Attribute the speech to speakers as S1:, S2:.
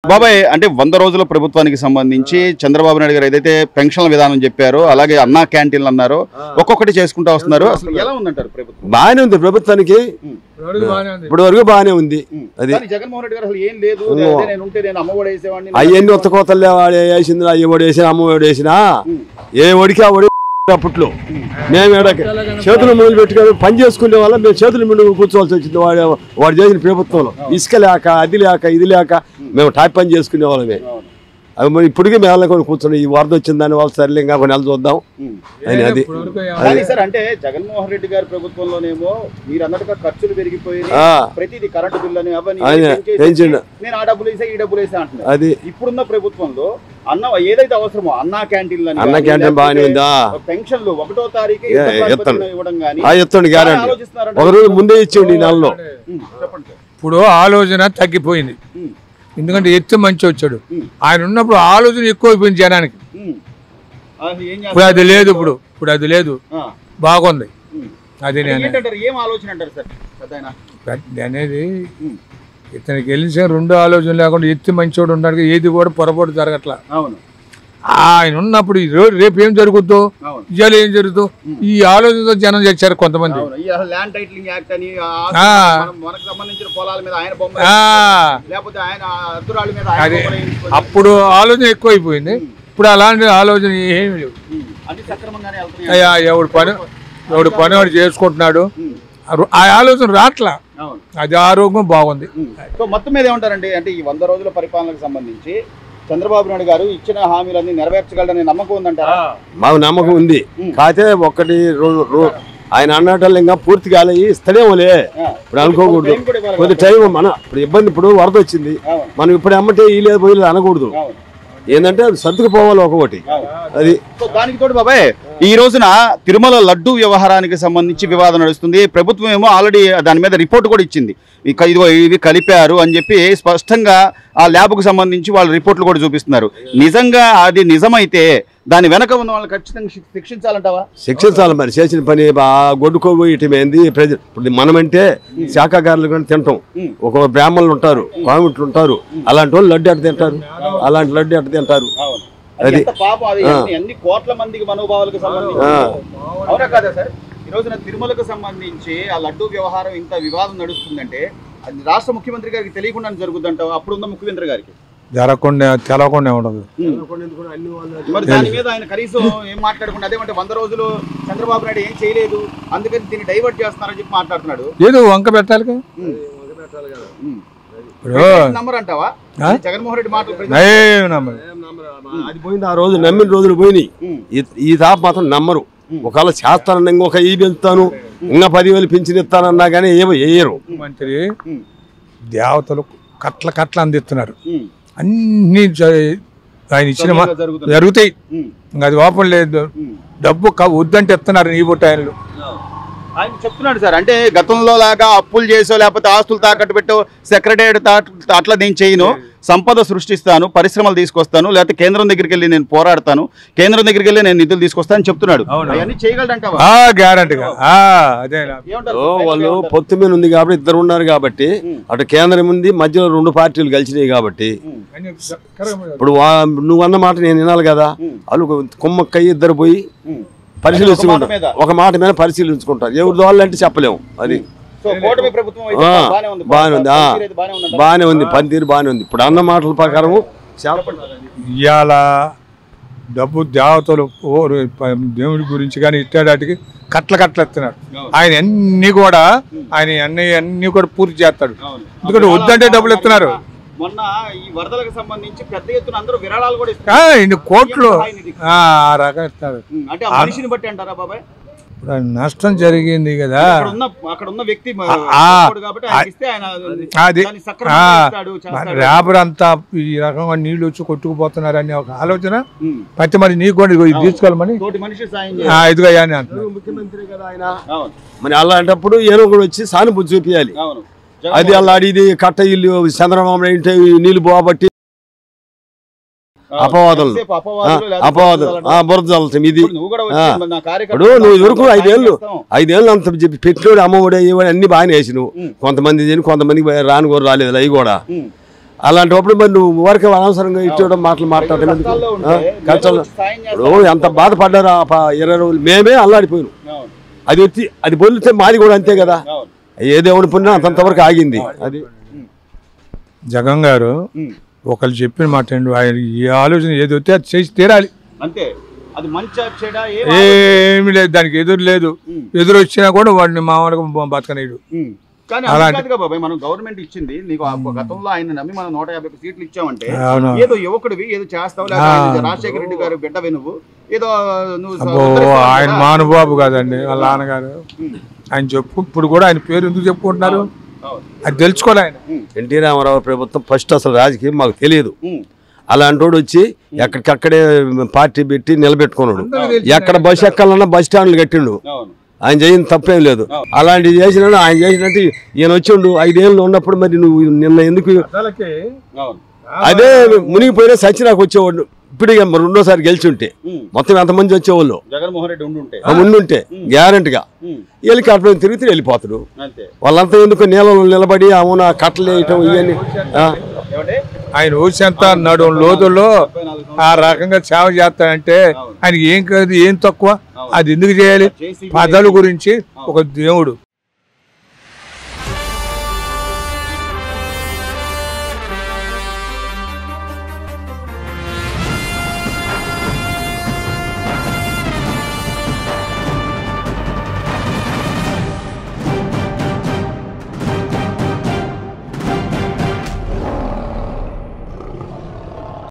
S1: బాబాయ్ అంటే 100 రోజుల ప్రభుత్వానికి సంబంధించి చంద్రబాబు నాయుడు గారు ఏదైతే పెన్షన్ల విధానం చెప్పారో అలాగే అన్నా క్యాంటీన్లు అన్నారో ఒక్కొక్కటి చేసుకుంటూ వస్తున్నారు. అసలు ఎలా ఉందంటారు ప్రభుత్వం?
S2: బాగానే ఉంది ప్రభుత్వానికి, ఇప్పుడు వరకు బాగానే ఉంది. అది
S1: జగన్మోహన్ రెడ్డి గారు అసలు ఏం లేదు, నేను ఉంటే నేను అమ్మఒడి వేసేవాడిని,
S2: అవన్నీ ఒత్త కోతలే వేసింది, అయ్యి ఒడి వేసినా అమ్మ ఒడి వేసినా ఏ ఒడికి ఆ ఒడి అప్పట్లో మేము చేతులు ముందు పెట్టుకొని పని చేసుకునే వాళ్ళ మేము చేతుల ముందు కూర్చోవాల్సి వచ్చింది. వాడు చేసిన ప్రభుత్వంలో ఇసుక లేక అది లేక ఇది లేక మేము టాప్ పని చేసుకునే వాళ్ళమే. అవి మరి ఇప్పటికీ మేము కొన్ని కూర్చొని ఈ వరద వచ్చింది దాని వాళ్ళు సర్లే ఇంకా కొన్ని నెలలు చూద్దాం అని. అది
S1: సార్ అంటే జగన్మోహన్ రెడ్డి గారి ప్రభుత్వంలోనేమో మీరు అన్నట్టుగా ఖర్చులు పెరిగిపోయి ప్రతిదీ కరెంటు బిల్లు అని
S2: పెంచిండు,
S1: నేను ఆ డబ్బులు వేసా ఈ డబ్బులు వేసా అంటున్నారు.
S2: అది
S1: ఇప్పుడున్న ప్రభుత్వంలో అన్న ఏదైతే అవసరమో అన్నా క్యాంటీన్లు
S2: అన్న క్యాంటీన్ బాగానే ఉందా,
S1: పెన్షన్లు 1వ తారీఖు ఇవ్వడం కానీ
S2: ఎత్తండి గ్యారెంటీ ఒక రోజు ముందే ఇచ్చేయండి ఈ నెలలో.
S3: ఇప్పుడు ఆలోచన తగ్గిపోయింది, ఎందుకంటే ఎత్తు మంచి వచ్చాడు. ఆయన ఉన్నప్పుడు ఆలోచన ఎక్కువైపోయింది జనానికి. ఇప్పుడు అది లేదు, ఇప్పుడు అది లేదు, బాగుంది. అది అనేది ఇతనికి గెలిచిన 2 ఆలోచన లేకుండా ఎత్తి మంచోడు ఉన్నాడు, ఏది కూడా పొరపాటు జరగట్లా. ఆయన ఉన్నప్పుడు రేపు ఏం జరుగుద్దో ఇవాళ ఏం జరుగుతుందో ఈ ఆలోచనతో జనం చేశారు కొంతమంది. అదే అప్పుడు ఆలోచన ఎక్కువైపోయింది, ఇప్పుడు అలాంటి ఆలోచన ఏమి లేవు. ఎవడు పని వాడు చేసుకుంటున్నాడు, ఆ ఆలోచన రాట్లా. అది ఆరోగ్యం బాగుంది.
S1: మొత్తం మీద ఏమంటారండి అంటే ఈ 100 రోజుల పరిపాలనకు సంబంధించి చంద్రబాబు నాయుడు గారు ఇచ్చిన హామీలన్నీ నెరవేర్చగలరని నమ్మకం ఉందంటారా?
S2: మాకు నమ్మకం ఉంది, కాకపోతే ఒకటి ఆయన అన్నట్లు ఇంకా పూర్తి కాలే ఇస్తలేమోలే ఇప్పుడు అనుకోకూడదు. కొద్ది టైం మన ఇప్పుడు ఇబ్బంది, ఇప్పుడు వరద వచ్చింది మనం ఇప్పుడు అమ్మంటే ఈ లేదు పోయి అనకూడదు. ఏంటంటే అది సర్దుకుపోవాలి ఒకటి. అది
S1: దానికి తోడు బాబాయ్ ఈ రోజున తిరుమల లడ్డు వ్యవహారానికి సంబంధించి వివాదం నడుస్తుంది. ప్రభుత్వం ఏమో ఆల్రెడీ దాని మీద రిపోర్ట్ కూడా ఇచ్చింది, ఇదిగో ఇవి కలిపారు అని చెప్పి స్పష్టంగా ఆ ల్యాబ్కు సంబంధించి వాళ్ళు రిపోర్ట్లు కూడా చూపిస్తున్నారు. నిజంగా అది నిజమైతే దాని వెనక ఉన్న వాళ్ళని ఖచ్చితంగా శిక్షించాలంటావా?
S2: శిక్షించాలి, మరి చేసిన పని గొడ్డుకోబోయేటమైంది. ఇప్పుడు మనమంటే శాఖాహారులు కానీ తింటాం, ఒక బ్రాహ్మణులు ఉంటారు, కామెంట్లు ఉంటారు, అలాంటి వాళ్ళు లడ్డు అట్ట తింటారు, అలాంటి లడ్డు అట్ట తింటారు. అది
S1: అన్ని కోట్ల మందికి మనోభావాలకు సంబంధించి అవునా కాదా సార్? ఈ రోజున తిరుమలకు సంబంధించి ఆ లడ్డు వ్యవహారం ఇంత వివాదం నడుస్తుందంటే అది రాష్ట్ర ముఖ్యమంత్రి గారికి తెలియకుండా జరుగుతుందంటావు, అప్పుడున్న ముఖ్యమంత్రి గారికి
S3: తెలవకుండా ఉండదు.
S1: మరి దాని మీద ఆయన కనీసం ఏం మాట్లాడకుండా అదేమంటే 100 రోజులు చంద్రబాబు నాయుడు ఏం చేయలేదు అందుకని దీన్ని డైవర్ట్ చేస్తున్నారని చెప్పి మాట్లాడుతున్నాడు.
S3: ఏదో వంక పెట్టాలి కదా,
S1: నంబర్ అంటావా? జగన్మోహన్ రెడ్డి మాటలు
S2: అది పోయింది, ఆ రోజు నమ్మిన రోజులు పోయినాయి. ఈ తాప మాత్రం నమ్మరు. ఒకవేళ చేస్తానన్నా ఇంకొక ఈ పెంచుతాను ఇంకా 10,000 పింఛన్ ఇస్తానన్నా కానీ ఏమో వేయరు.
S3: మంత్రి దేవతలు కట్ల అందిస్తున్నారు, అన్ని ఆయన ఇచ్చిన జరుగుతాయి. అది ఓపెన్ లేదు, డబ్బు వద్దంటే ఇస్తున్నారు నీ బొట్టాయనలు.
S1: ఆయన చెప్తున్నాడు సార్, అంటే గతంలో లాగా అప్పులు చేసో లేకపోతే ఆస్తులు తాకట్టు పెట్టో సెక్రటేరియట్ అట్లా నేను చేయను, సంపద సృష్టిస్తాను, పరిశ్రమలు తీసుకొస్తాను, లేకపోతే కేంద్రం దగ్గరికి వెళ్ళి నేను పోరాడతాను, కేంద్రం దగ్గరికి వెళ్ళి నేను నిధులు తీసుకొస్తాను చెప్తున్నాడు. అవన్నీ చేయగలడంటావా?
S3: గ్యారంటీగా.
S2: వాళ్ళు పొత్తు మీద ఉంది కాబట్టి ఇద్దరు ఉన్నారు కాబట్టి, అటు కేంద్రం ఉంది, మధ్యలో 2 పార్టీలు కలిసినాయి కాబట్టి ఇప్పుడు నువ్వు అన్న మాట నేను వినాలి కదా. వాళ్ళు కుమ్మక్కయ్యి ఇద్దరు పోయి పరిశీలించుకుంటారు, ఒక మాట మీద పరిశీలించుకుంటారు. ఎవరి వాళ్ళు అంటే చెప్పలేము. అది బాగానే ఉంది, పనితీరు బాగానే ఉంది. ఇప్పుడు అన్న మాటల ప్రకారం
S3: ఇవాళ డబ్బు దేవతలు దేవుడి గురించి కానీ ఇట్టాటికి కట్ల ఎత్తున్నారు. ఆయన అన్ని కూడా పూర్తి చేస్తాడు, ఎందుకంటే వద్దంటే డబ్బులు ఎత్తున్నారు.
S1: మొన్న ఈ వరదలకు సంబంధించి పెద్ద ఎత్తున అందరూ విరాళాలు కూడా ఇస్తారు,
S3: ఇన్ని కోట్లు ఆ రకం ఇస్తారు.
S1: అంటే ఆ మనిషిని బట్టి అంటారా బాబాయ్?
S3: నష్టం జరిగింది కదా,
S1: అక్కడ ఉన్న వ్యక్తి
S3: రేపటి అంతా ఈ రకంగా నీళ్లు వచ్చి కొట్టుకుపోతున్నారు అనే ఒక ఆలోచన ప్రతి మరి నీకు కూడా ఇది తీసుకోవాలని ఇదిగో
S2: ముఖ్యమంత్రి కదా ఆయన. మరి అలాంటప్పుడు ఏదో కూడా వచ్చి సానుభూతి చూపించాలి. అది అలా ఇది కట్ట ఇల్లు చంద్రబాబు నాయుడు నీళ్లు పోబట్టి అపవాదాలు బురద చల్లటం ఇది. ఇప్పుడు నువ్వు వరకు 5 ఏళ్ళు అంత చెప్పి పెట్టినోడు అమ్మఒడి అయ్యేవాడు అన్ని బాగానే వేసి నువ్వు కొంతమంది కొంతమందికి రాని కూడా రాలేదు. అవి కూడా అలాంటప్పుడు మరి నువ్వు ఊరికే అనవసరంగా ఇచ్చేయడం మాటలు మాట్లాడడం ఎందుకు? కష్టాలు ఇప్పుడు ఎంత బాధపడ్డారు 20 రోజులు మేమే అల్లాడిపోయినాం. అది వచ్చి అది బొల్లితే మాది కూడా అంతే కదా, ఏ దేవుని పుణ్యం అంతవరకు ఆగింది. అది
S3: జగన్ గారు ఒకళ్ళు చెప్పిన మాట ఆయన ఈ ఆలోచన ఏది వస్తే అది చేసి తీరాలి
S1: అంతే. అది మంచి చెడా
S3: ఏమి లేదు, దానికి ఎదురు లేదు. ఎదురు వచ్చినా కూడా వాడిని మామూలుగా బతకనేడు.
S1: కానీ అలాంటిగా బాబాయ్ మనం గవర్నమెంట్ ఇచ్చింది నీకు గతంలో ఆయన నమ్మి మనం 150 సీట్లు ఇచ్చామంటే ఏదో యువకుడివి ఏదో చేస్తావు, లేదా రాజశేఖర రెడ్డి గారు బిడ్డవి నువ్వు ఏదో నువ్వు.
S3: ఆయన మానుబాబు కాదండి వాళ్ళ నాన్నగారు. ఆయన చెప్పు ఇప్పుడు కూడా ఆయన పేరు ఎందుకు చెప్పుకుంటున్నారు అది తెలుసుకోవాలి. ఆయన
S2: ఎన్టీ రామారావు ప్రభుత్వం ఫస్ట్ అసలు రాజకీయం మాకు తెలియదు. అలాంటి వాడు వచ్చి ఎక్కడికక్కడే పార్టీ పెట్టి నిలబెట్టుకున్నాడు. ఎక్కడ బస్సు ఎక్కాలన్నా బస్ స్టాండ్లు కట్టిండు. ఆయన చేయని తప్పేం లేదు. అలాంటివి చేసినాడు. ఆయన చేసినట్టు ఈయన వచ్చిండు 5 ఏళ్ళు ఉన్నప్పుడు. మరి నువ్వు నిన్న ఎందుకు అదే మునిగిపోయినా సచ్చినాకు వచ్చేవాడు. ఇప్పుడు రెండోసారి గెలిచి ఉంటే మొత్తం ఎంతమంది వచ్చేవాళ్ళు
S1: జగన్మోహన్ రెడ్డి
S2: ఉండుంటే గ్యారంటీగా హెలికాప్టర్ తిరిగితే వెళ్ళిపోతాడు. వాళ్ళంతా ఎందుకు నీళ్ళలో నిలబడి అవునా కట్టలు వేయటం ఇవన్నీ.
S3: ఆయన ఊసంత అన్నాడు లోతుల్లో ఆ రకంగా సేవ చేస్తాడంటే ఆయనకి ఏం కాదు, ఏం తక్కువ, అది ఎందుకు చేయాలి? పదాల గురించి ఒక దేవుడు